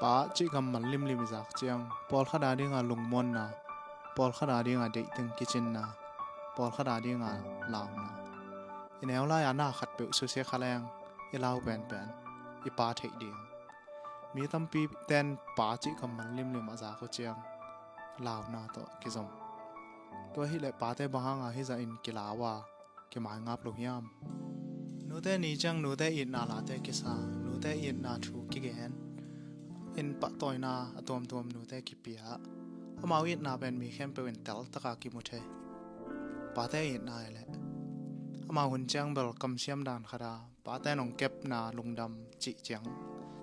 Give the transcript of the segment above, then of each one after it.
Ba chỉ cầm mình lim lim giặc chiang Paul khá đá đi ngà lùng môn na Paul khá đá đi ngà đẩy từng kitchen na Paul khá đá đi ngà lao na In eo lai ana khát biểu su xe khá leng I lao bèn bèn I ba thầy điên Mi tâm pi tên ba chỉ cầm mình lim lim giặc có chiang lao na to cái dòng Tôi hi lại ba tay bahang à hi za in cái lao à cái mai ngáp lục yam Nô tay ni chang nô tay in na la tay cái sa nô tay in na thu cái gen In pa toy na atom tom nu te kipia amau it na ben mi khem pe wen tel taka ki mu the pa te it na le amau hun chang bel kam siam dan khara pa te nong kep na lungdam chi chang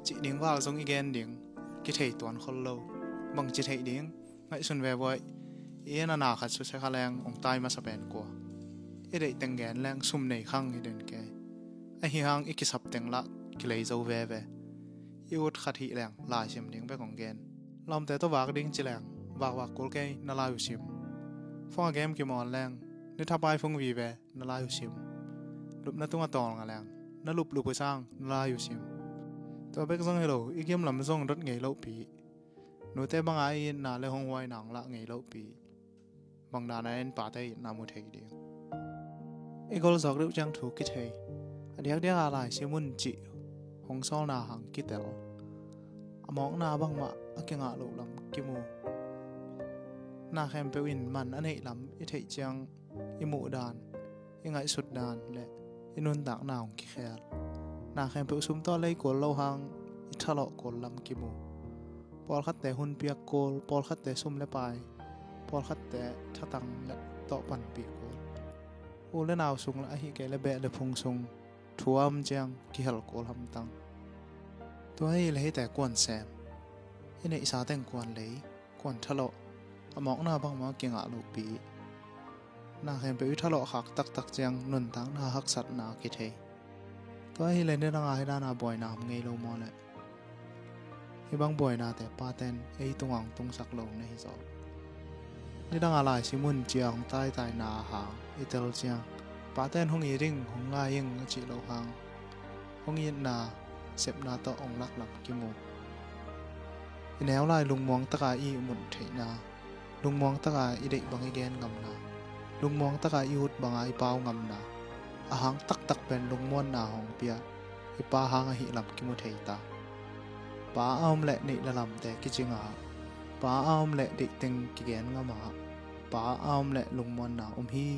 chi ding wa zong igen ding ki thei ton khol lo bang chi thei ding ngai sun ve boy e na khat su se kha leng ong tai ma sa ben ko e dei teng gen leng sum nei khang i den ke a hi hang ikisap teng la ki lei zo ve ve Iut khát hi leng lai sim ding be kong gen lom te to wak ding chi leng wak kol ke na la yu sim phong game ki mon leng ni thapai phong vi ve na la yu sim lup na tunga tol nga leng na lup sang na la yu sim to bek zong hello I game lam zong dot ngei lo pi nu te bang ai na le hong wai nang la ngei lo pi bang da na en pa te na mu thei ding I gol zok lu chang thu ki thei adiak dia a lai simun chi hong sol na hang kitel among na bang ma akenga lo lam kimu na khem pe win man anei lam I thei chang I mu dan I ngai sut dan le inun tak na ong ki khel na khem pe sum to lei ko lo hang I thalo ko lam kimu pol khat te hun piak kol pol khat te sum le pai pol khat te thatang le to pan pi ko u le naw sung la hi ke le be le phung sung thuam chang ki hal ko ham tang Tôi lấyแต่กวนแซมไอ้ในอีสาแต่งกวนเลยกวนทะเลาะมองหน้าบังมาเก่งอ่ะลูกปีน่าเห็นไปวิทะเลาะหักตักเจียงนุนทั้งน่าหักสัตว์น่าคิดเฮตัวไอ้เลยเนี่ยร่างให้ด้านน่าบ่อยน่าไงโลมอเลยไอ้บางบ่อยน่าแต่ป้าเต้นไอ้ตรงอ่างตรงสักโลในฮิซอกนี่ร่างอะไรสิมุนเจียงใต้น่าหางไอ้เตลเจียงป้าเต้นห้องยีริ่งห้องง่ายยิ่งจีโลหางห้องยีน่าเสพนาต่อองลักหลับกิโมอีแนวลายลุงมองตะกาอีหมุนเทนาลุงมองตะกาอีเด็กบางอีแกนงำนาลุงมองตะกาอีหุดบางอีเปางำนาอาหางตักเป็นลุงม้วนนาหองเปียอีปาหางหิหลับกิโมเทตาป้าอ้อมเละนี่ละลำแต่กิจิงาป้าอ้อมเละเด็กเต็งกิแกนงามาป้าอ้อมเละลุงม้วนนาฮี